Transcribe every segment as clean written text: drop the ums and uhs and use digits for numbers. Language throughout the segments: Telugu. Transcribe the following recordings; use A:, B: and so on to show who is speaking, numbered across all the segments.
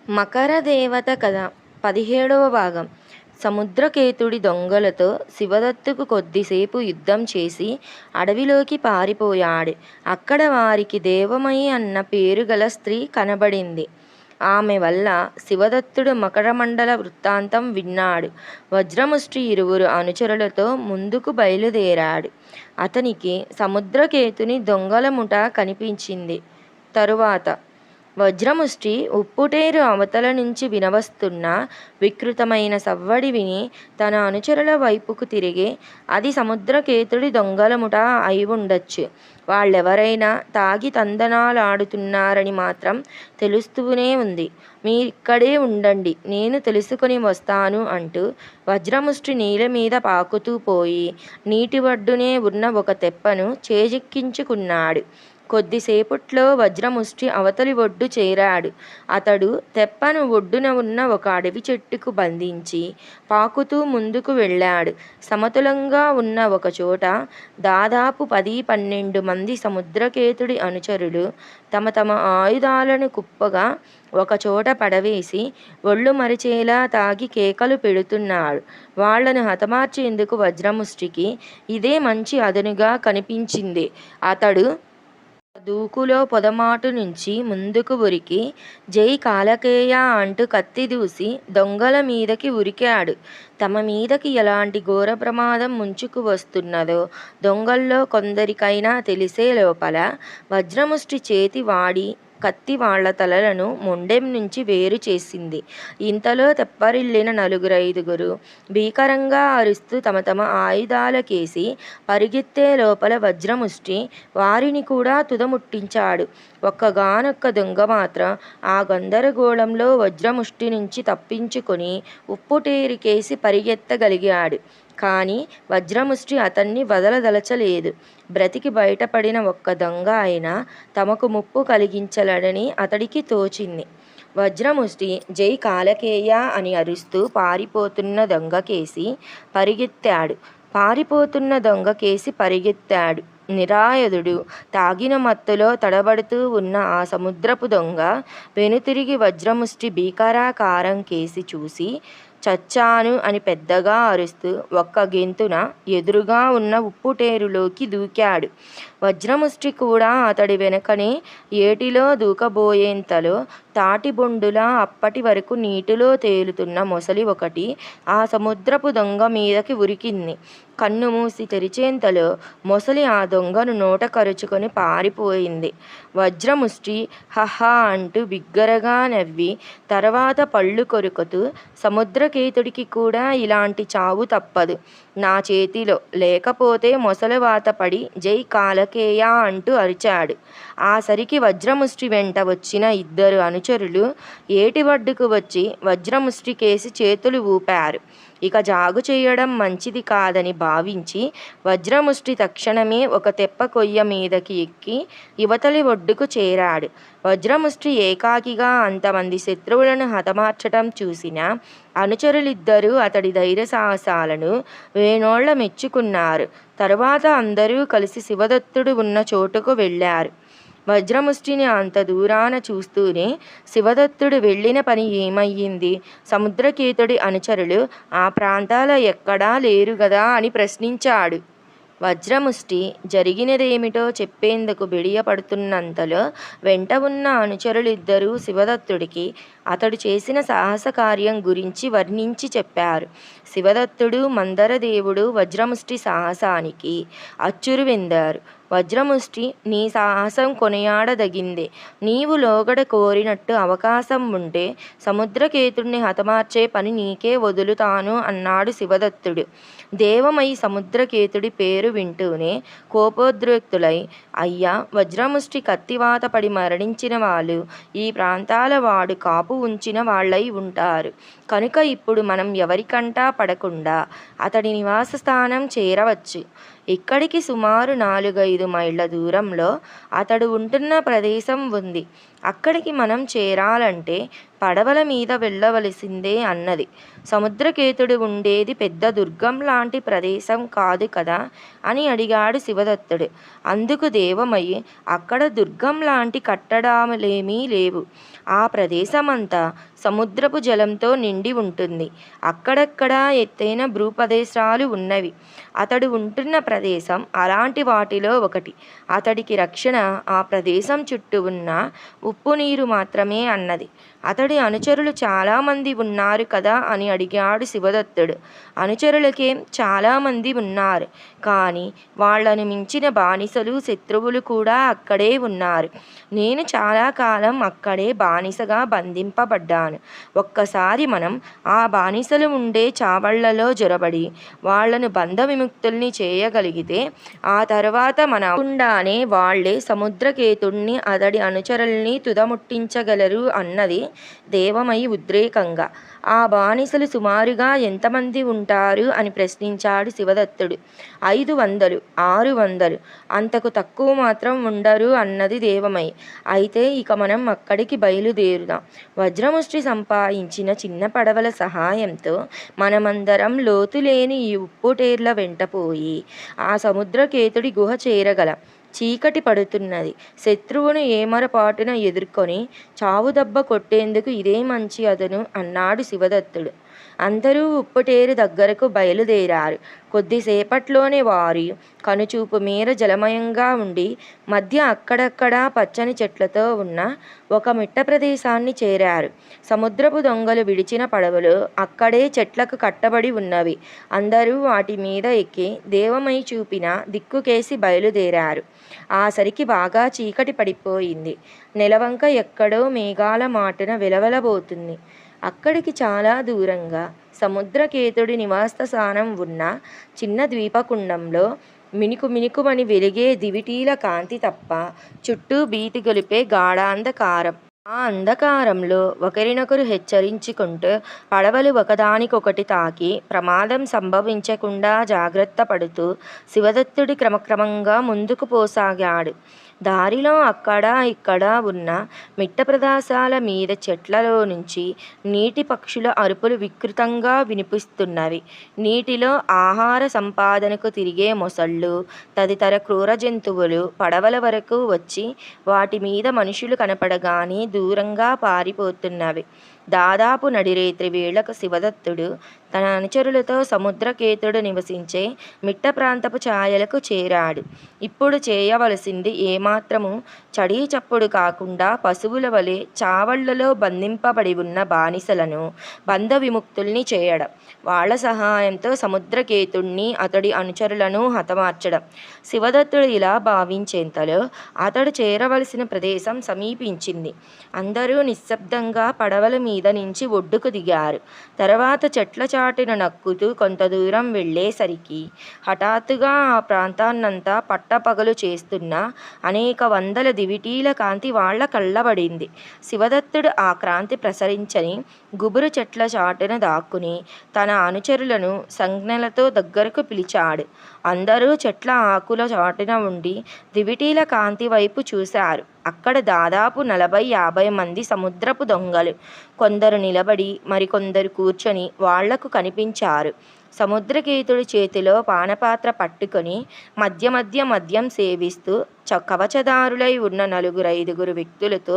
A: మకర దేవత కథ 17వ భాగం. సముద్రకేతుడి దొంగలతో శివదత్తుకు కొద్దిసేపు యుద్ధం చేసి అడవిలోకి పారిపోయాడు. అక్కడ వారికి దేవమయి అన్న పేరుగల స్త్రీ కనబడింది. ఆమె వల్ల శివదత్తుడు మకరమండల వృత్తాంతం విన్నాడు. వజ్రముష్టి ఇరువురు అనుచరులతో ముందుకు బయలుదేరాడు. అతనికి సముద్రకేతుని దొంగల ముఠ కనిపించింది. తరువాత వజ్రముష్టి ఉప్పుటేరు అవతల నుంచి వినవస్తున్న వికృతమైన సవ్వడి విని తన అనుచరుల వైపుకు తిరిగి, అది సముద్రకేతుడి దొంగలముట అయి ఉండొచ్చు. వాళ్ళెవరైనా తాగి తందనాలాడుతున్నారని మాత్రం తెలుస్తూనే ఉంది. మీరిక్కడే ఉండండి, నేను తెలుసుకొని వస్తాను అంటూ వజ్రముష్టి నీళ్ళ మీద పాకుతూ పోయి నీటి ఒడ్డునే ఉన్న ఒక తెప్పను చేజిక్కించుకున్నాడు. కొద్దిసేపట్లో వజ్రముష్టి అవతలి ఒడ్డు చేరాడు. అతడు తెప్పను ఒడ్డున ఉన్న ఒక అడవి చెట్టుకు బంధించి పాకుతూ ముందుకు వెళ్ళాడు. సమతులంగా ఉన్న ఒక చోట దాదాపు 10-12 మంది సముద్రకేతుడి అనుచరులు తమ తమ ఆయుధాలను కుప్పగా ఒకచోట పడవేసి ఒళ్ళు మరిచేలా తాగి కేకలు పెడుతున్నాడు. వాళ్లను హతమార్చేందుకు వజ్రముష్టికి ఇదే మంచి అదనుగా కనిపించింది. అతడు దూకులో పొదమాటు నుంచి ముందుకు ఉరికి, జై కాలకేయ అంటూ కత్తి దూసి దొంగల మీదకి ఉరికాడు. తమ మీదకి ఎలాంటి ఘోర ప్రమాదం ముంచుకు వస్తున్నదో దొంగల్లో కొందరికైనా తెలిసే లోపల వజ్రముష్టి చేతి వాడి కత్తి వాళ్ల తలలను మొండెం నుంచి వేరు చేసింది. ఇంతలో తెప్పరిల్లిన 4-5 భీకరంగా అరుస్తూ తమ తమ ఆయుధాలకేసి పరిగెత్తే లోపల వజ్రముష్టి వారిని కూడా తుదముట్టించాడు. ఒక్కగానొక్క దొంగ మాత్రం ఆ గందరగోళంలో వజ్రముష్టి నుంచి తప్పించుకొని ఉప్పుటేరికేసి పరిగెత్తగలిగాడు. కానీ వజ్రముష్టి అతన్ని వదలదలచలేదు. బ్రతికి బయటపడిన ఒక్క దొంగ అయినా తమకు ముప్పు కలిగించలడని అతడికి తోచింది. వజ్రముష్టి జై కాలకేయ అని అరుస్తూ పారిపోతున్న దొంగకేసి పరిగెత్తాడు. నిరాయుధుడు తాగిన మత్తులో తడబడుతూ ఉన్న ఆ సముద్రపు దొంగ వెనుతిరిగి వజ్రముష్టి భీకరాకారం కేసి చూసి, చచ్చాను అని పెద్దగా అరుస్తూ ఒక్క గెంతున ఎదురుగా ఉన్న ఉప్పుటేరులోకి దూకాడు. వజ్రముష్టి కూడా అతడి వెనకనే ఏటిలో దూకబోయేంతలో తాటిబొండులా అప్పటి వరకు నీటిలో తేలుతున్న మొసలి ఒకటి ఆ సముద్రపు దొంగ మీదకి ఉరికింది. కన్ను మూసి తెరిచేంతలో మొసలి ఆ దొంగను నోట కరుచుకొని పారిపోయింది. వజ్రముష్టి హహా అంటూ బిగ్గరగా నవ్వి తర్వాత పళ్ళు కొరుకుతూ, సముద్రకేతుడికి కూడా ఇలాంటి చావు తప్పదు నా చేతిలో, లేకపోతే మొసలివాత పడి జై కాలకేయ అంటూ అరిచాడు. ఆ సరికి వజ్రముష్టి వెంట వచ్చిన 2 అనుచరులు ఏటి ఒడ్డుకు వచ్చి వజ్రముష్టికేసి చేతులు ఊపారు. ఇక జాగు చేయడం మంచిది కాదని భావించి వజ్రముష్టి తక్షణమే ఒక తెప్ప కొయ్య మీదకి ఎక్కి యువతలి ఒడ్డుకు చేరాడు. వజ్రముష్టి ఏకాకిగా అంతమంది శత్రువులను హతమార్చటం చూసిన అనుచరులిద్దరూ అతడి ధైర్య సాహసాలను వేనోళ్ల మెచ్చుకున్నారు. తరువాత అందరూ కలిసి శివదత్తుడు ఉన్న చోటుకు వెళ్ళారు. వజ్రముష్టిని అంత దూరాన చూస్తూనే శివదత్తుడు వెళ్ళిన పని ఏమయ్యింది? సముద్రకేతుడి అనుచరులు ఆ ప్రాంతాల ఎక్కడా లేరు గదా అని ప్రశ్నించాడు. వజ్రముష్టి జరిగినదేమిటో చెప్పేందుకు బిడియపడుతున్నంతలో వెంట ఉన్న అనుచరులిద్దరూ శివదత్తుడికి అతడు చేసిన సాహస కార్యం గురించి వర్ణించి చెప్పారు. శివదత్తుడు మందరదేవుడు వజ్రముష్టి సాహసానికి అచ్చురువెందారు. వజ్రముష్టి, నీ సాహసం కొనియాడదగిందే. నీవు లోగడ కోరినట్టు అవకాశం ఉంటే సముద్రకేతుడిని హతమార్చే పని నీకే వదులుతాను అన్నాడు శివదత్తుడు. దేవమయి సముద్రకేతుడి పేరు వింటూనే కోపోద్రిక్తులై, అయ్యా, వజ్రముష్టి కత్తివాత పడి మరణించిన వాళ్ళు ఈ ప్రాంతాల వాడు కాపు ఉంచిన వాళ్ళై ఉంటారు. కనుక ఇప్పుడు మనం ఎవరికంటా పడకుండా అతడి నివాస స్థానం చేరవచ్చు. ఇక్కడికి సుమారు 4-5 మైళ్ళ దూరంలో అతడు ఉంటున్న ప్రదేశం ఉంది. అక్కడికి మనం చేరాలంటే పడవల మీద వెళ్ళవలసిందే అన్నది. సముద్రకేతుడు ఉండేది పెద్ద దుర్గం లాంటి ప్రదేశం కాదు కదా అని అడిగాడు శివదత్తుడు. అందుకు దేవమయి, అక్కడ దుర్గం లాంటి కట్టడాలేమీ లేవు. ఆ ప్రదేశమంతా సముద్రపు జలంతో నిండి ఉంటుంది. అక్కడక్కడ ఎత్తైన భూప్రదేశాలు ఉన్నవి. అతడు ఉంటున్న ప్రదేశం అలాంటి వాటిలో ఒకటి. అతడికి రక్షణ ఆ ప్రదేశం చుట్టూ ఉన్న ఉప్పు నీరు మాత్రమే అన్నది. అతడి అనుచరులు చాలామంది ఉన్నారు కదా అని అడిగాడు శివదత్తుడు. అనుచరులకేం చాలామంది ఉన్నారు, కానీ వాళ్లను మించిన బానిసలు శత్రువులు కూడా అక్కడే ఉన్నారు. నేను చాలా కాలం అక్కడే బానిసగా బంధింపబడ్డాను. ఒక్కసారి మనం ఆ బానిసలు ఉండే చావళ్లలో జొరబడి వాళ్లను బంధ విముక్తుల్ని చేయగలిగితే ఆ తర్వాత మనకుండానే వాళ్లే సముద్రకేతుణ్ణి అతడి అనుచరుల్ని తుదముట్టించగలరు అన్నది దేవమయి ఉద్రేకంగా. ఆ బానిసలు సుమారుగా ఎంతమంది ఉంటారు అని ప్రశ్నించాడు శివదత్తుడు. 500, 600, అంతకు తక్కువ మాత్రం ఉండరు అన్నది దేవమయి. అయితే ఇక మనం అక్కడికి బయలుదేరుదాం. వజ్రముష్టి సంపాదించిన చిన్న పడవల సహాయంతో మనమందరం లోతులేని ఈ ఉప్పుటేర్ల వెంటపోయి ఆ సముద్రకేతుడి గుహ చేరగలం. చీకటి పడుతున్నది. శత్రువును ఏమరపాటున ఎదుర్కొని చావుదెబ్బ కొట్టేందుకు ఇదే మంచి అదను అన్నాడు శివదత్తుడు. అందరూ ఉప్పుటేరు దగ్గరకు బయలుదేరారు. కొద్దిసేపట్లోనే వారి కనుచూపు మేర జలమయంగా ఉండి మధ్య అక్కడక్కడా పచ్చని చెట్లతో ఉన్న ఒక మిట్ట ప్రదేశాన్ని చేరారు. సముద్రపు దొంగలు విడిచిన పడవలు అక్కడే చెట్లకు కట్టబడి ఉన్నవి. అందరూ వాటి మీద ఎక్కి దేవమై చూపిన దిక్కుకేసి బయలుదేరారు. ఆ సరికి బాగా చీకటి పడిపోయింది. నెలవంక ఎక్కడో మేఘాల మాటున వెలవెలబోతుంది. అక్కడికి చాలా దూరంగా సముద్రకేతుడి నివాసస్థానం ఉన్న చిన్న ద్వీపకుండంలో మిణుకుమిణుకుమని వెలిగే దివిటీల కాంతి తప్ప చుట్టూ భీతి గొలిపే గాఢాంధకారం. ఆ అంధకారంలో ఒకరినొకరు హెచ్చరించుకుంటూ పడవలు ఒకదానికొకటి తాకి ప్రమాదం సంభవించకుండా జాగ్రత్త పడుతూ శివదత్తుడు క్రమక్రమంగా ముందుకు పోసాగాడు. దారిలో అక్కడా ఇక్కడా ఉన్న మిట్ట ప్రదేశాల మీద చెట్లలో నుంచి నీటి పక్షుల అరుపులు వికృతంగా వినిపిస్తున్నవి. నీటిలో ఆహార సంపాదనకు తిరిగే మొసళ్ళు తదితర క్రూర జంతువులు పడవల వరకు వచ్చి వాటి మీద మనుషులు కనపడగానే దూరంగా పారిపోతున్నవి. దాదాపు నడిరేత్రి వేళకు శివదత్తుడు తన అనుచరులతో సముద్రకేతుడు నివసించే మిట్ట ప్రాంతపు ఛాయలకు చేరాడు. ఇప్పుడు చేయవలసింది ఏమాత్రము చడీ చప్పుడు కాకుండా పశువుల వలె చావళ్లలో బంధింపబడి ఉన్న బానిసలను బంధ విముక్తుల్ని చేయడం, వాళ్ల సహాయంతో సముద్రకేతుణ్ణి అతడి అనుచరులను హతమార్చడం. శివదత్తుడు ఇలా భావించేంతలో అతడు చేరవలసిన ప్రదేశం సమీపించింది. అందరూ నిశ్శబ్దంగా పడవల మీద నుంచి ఒడ్డుకు దిగారు. తర్వాత చెట్ల చాటున నక్కుతూ కొంత దూరం వెళ్ళేసరికి హఠాత్తుగా ఆ ప్రాంతాన్నంతా పట్టపగలు చేస్తున్న అనేక వందల దివిటీల కాంతి వాళ్ల కళ్ళబడింది. శివదత్తుడు ఆ కాంతి ప్రసరించని గుబురు చెట్ల చాటున దాక్కుని తన అనుచరులను సంజ్ఞలతో దగ్గరకు పిలిచాడు. అందరూ చెట్ల ఆకుల చాటున ఉండి దివిటీల కాంతి వైపు చూశారు. అక్కడ దాదాపు 40-50 మంది సముద్రపు దొంగలు. కొందరు నిలబడి మరికొందరు కూర్చొని వాళ్లకు కనిపించారు. సముద్రకేతుడి చేతిలో పానపాత్ర పట్టుకొని మధ్య మధ్య మద్యం సేవిస్తూ కవచదారులై ఉన్న 4-5 వ్యక్తులతో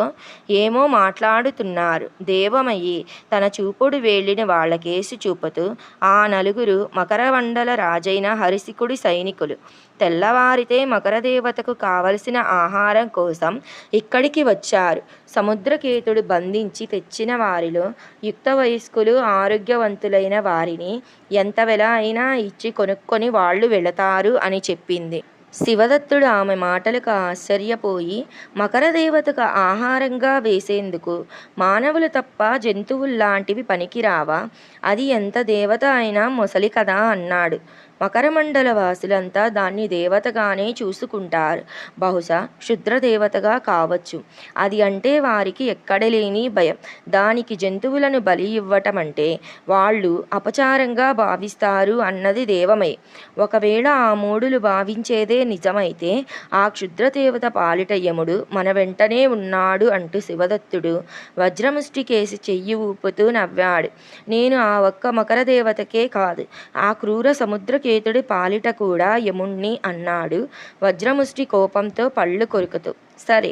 A: ఏమో మాట్లాడుతున్నారు. దేవమయి తన చూపుడు వేలిని వాళ్లకేసి చూపుతూ, ఆ 4 మకరమండల రాజైన హరిశికుడి సైనికులు. తెల్లవారితే మకరదేవతకు కావలసిన ఆహారం కోసం ఇక్కడికి వచ్చారు. సముద్రకేతుడు బంధించి తెచ్చిన వారిలో యుక్త వయస్కులు, ఆరోగ్యవంతులైన వారిని ఎంత వెల అయినా ఇచ్చి కొనుక్కొని వాళ్ళు వెళతారు అని చెప్పింది. శివదత్తుడు ఆమె మాటలకు ఆశ్చర్యపోయి, మకరదేవతకు ఆహారంగా వేసేందుకు మానవులు తప్ప జంతువుల్లాంటివి పనికిరావా? అది ఎంత దేవత అయినా మొసలి కదా అన్నాడు. మకరమండల వాసులంతా దాన్ని దేవతగానే చూసుకుంటారు. బహుశా క్షుద్రదేవతగా కావచ్చు. అది అంటే వారికి ఎక్కడలేని భయం. దానికి జంతువులను బలి ఇవ్వటమంటే వాళ్ళు అపచారంగా భావిస్తారు అన్నది దేవమై. ఒకవేళ ఆ మూఢులు భావించేదే నిజమైతే ఆ క్షుద్రదేవత పాలిట యముడు మన వెంటనే ఉన్నాడు అంటూ శివదత్తుడు వజ్రముష్టికేసి చెయ్యి ఊపుతూ నవ్వాడు. నేను ఆ ఒక్క మకరదేవతకే కాదు, ఆ క్రూర సముద్రకేతుడి పాలిట కూడా యముణ్ణి అన్నాడు వజ్రముష్టి కోపంతో పళ్ళు కొరుకుతూ. సరే,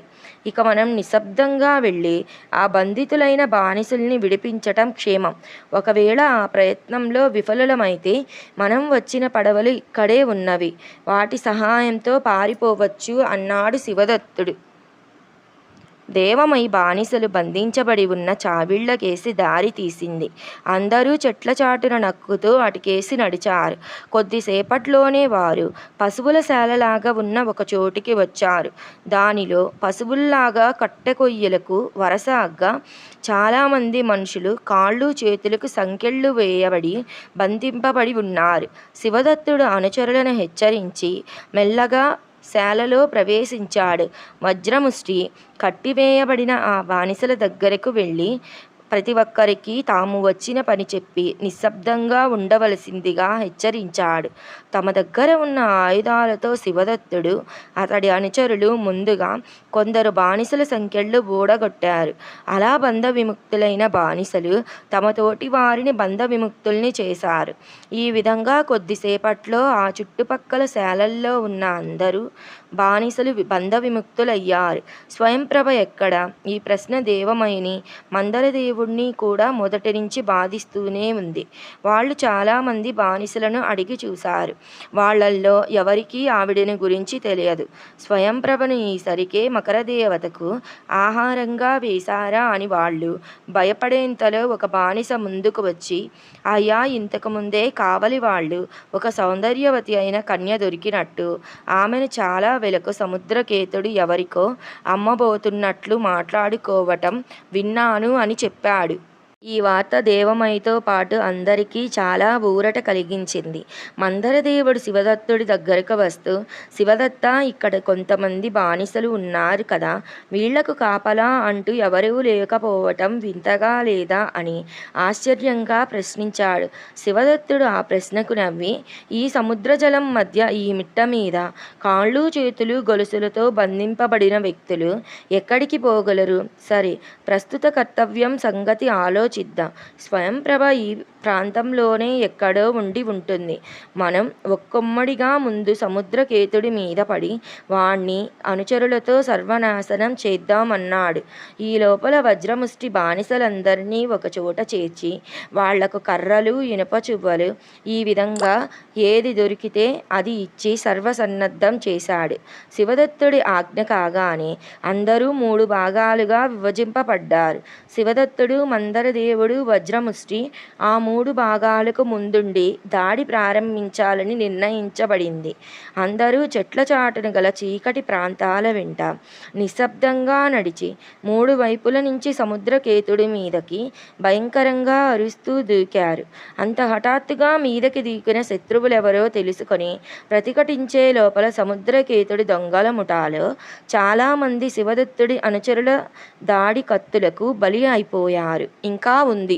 A: ఇక మనం నిశ్శబ్దంగా వెళ్ళి ఆ బంధితులైన బానిసల్ని విడిపించటం క్షేమం. ఒకవేళ ఆ ప్రయత్నంలో విఫలమైతే మనం వచ్చిన పడవలు ఇక్కడే ఉన్నవి, వాటి సహాయంతో పారిపోవచ్చు అన్నాడు శివదత్తుడు. దేవమై బానిసలు బంధించబడి ఉన్న చావిళ్లకేసి దారి తీసింది. అందరూ చెట్ల చాటున నక్కుతూ అటుకేసి నడిచారు. కొద్దిసేపట్లోనే వారు పశువుల శాలలాగా ఉన్న ఒక చోటికి వచ్చారు. దానిలో పశువుల్లాగా కట్టెకొయ్యలకు వరసగా చాలామంది మనుషులు కాళ్ళు చేతులకు సంకెళ్ళు వేయబడి బంధింపబడి ఉన్నారు. శివదత్తుడు అనుచరులను హెచ్చరించి మెల్లగా శాలలో ప్రవేశించాడు. వజ్రముష్టి కట్టివేయబడిన ఆ బానిసల దగ్గరకు వెళ్ళి ప్రతి ఒక్కరికి తాము వచ్చిన పని చెప్పి నిశ్శబ్దంగా ఉండవలసిందిగా హెచ్చరించాడు. తమ దగ్గర ఉన్న ఆయుధాలతో శివదత్తుడు, అతడి అనుచరులు ముందుగా కొందరు బానిసల సంకెళ్ళు ఊడగొట్టారు. అలా బంధ విముక్తులైన బానిసలు తమ తోటి వారిని బంధ విముక్తుల్ని చేశారు. ఈ విధంగా కొద్దిసేపట్లో ఆ చుట్టుపక్కల శాలల్లో ఉన్న అందరూ బానిసలు బంధ విముక్తులయ్యారు. స్వయంప్రభ ఎక్కడ? ఈ ప్రశ్న దేవమయిని, మందరదేవుణ్ణి కూడా మొదటి నుంచి బాధిస్తూనే ఉంది. వాళ్ళు చాలామంది బానిసలను అడిగి చూశారు. వాళ్ళల్లో ఎవరికీ ఆవిడని గురించి తెలియదు. స్వయంప్రభను ఈసరికే మకరదేవతకు ఆహారంగా వేశారా అని వాళ్ళు భయపడేంతలో ఒక బానిస ముందుకు వచ్చి, అయ్యా, ఇంతకుముందే కావలి వాళ్ళు ఒక సౌందర్యవతి అయిన కన్య దొరికినట్టు, ఆమెను చాలా వెలకు సముద్రకేతుడు ఎవరికో అమ్మబోతున్నట్లు మాట్లాడుకోవటం విన్నాను అని చెప్పాడు. ఈ వార్త దేవమయితో పాటు అందరికీ చాలా ఊరట కలిగించింది. మందరదేవుడు శివదత్తుడి దగ్గరకు వస్తూ, శివదత్త, ఇక్కడ కొంతమంది బానిసలు ఉన్నారు కదా, వీళ్లకు కాపలా అంటూ ఎవరూ లేకపోవటం వింతగా లేదా అని ఆశ్చర్యంగా ప్రశ్నించాడు. శివదత్తుడు ఆ ప్రశ్నకు నవ్వి, ఈ సముద్రజలం మధ్య ఈ మిట్ట మీద కాళ్ళు చేతులు గొలుసులతో బంధింపబడిన వ్యక్తులు ఎక్కడికి పోగలరు? సరే, ప్రస్తుత కర్తవ్యం సంగతి ఆలోచిద్దాం. స్వయంప్రభ ఈ ప్రాంతంలోనే ఎక్కడో ఉండి ఉంటుంది. మనం ఒక్కొమ్మడిగా ముందు సముద్రకేతుడి మీద పడి వాణ్ణి అనుచరులతో సర్వనాశనం చేద్దామన్నాడు. ఈ లోపల వజ్రముష్టి బానిసలందరినీ ఒకచోట చేర్చి వాళ్లకు కర్రలు, ఇనుప చువ్వలు, ఈ విధంగా ఏది దొరికితే అది ఇచ్చి సర్వసన్నద్ధం చేశాడు. శివదత్తుడి ఆజ్ఞ కాగానే అందరూ 3 భాగాలుగా విభజింపబడ్డారు. శివదత్తుడు, మందరదేవుడు, వజ్రముష్టి ఆ 3 భాగాలకు ముందుండి దాడి ప్రారంభించాలని నిర్ణయించబడింది. అందరూ చెట్ల చాటున గల చీకటి ప్రాంతాల వెంట నిశ్శబ్దంగా నడిచి 3 వైపుల నుంచి సముద్రకేతుడి మీదకి భయంకరంగా అరుస్తూ దూకారు. అంత హఠాత్తుగా మీదకి దూకిన శత్రువులెవరో తెలుసుకొని ప్రతిఘటించే లోపల సముద్రకేతుడి దొంగల ముఠాలో చాలామంది శివదత్తుడి అనుచరుల దాడి కత్తులకు బలి అయిపోయారు. ఇంకా ఉంది.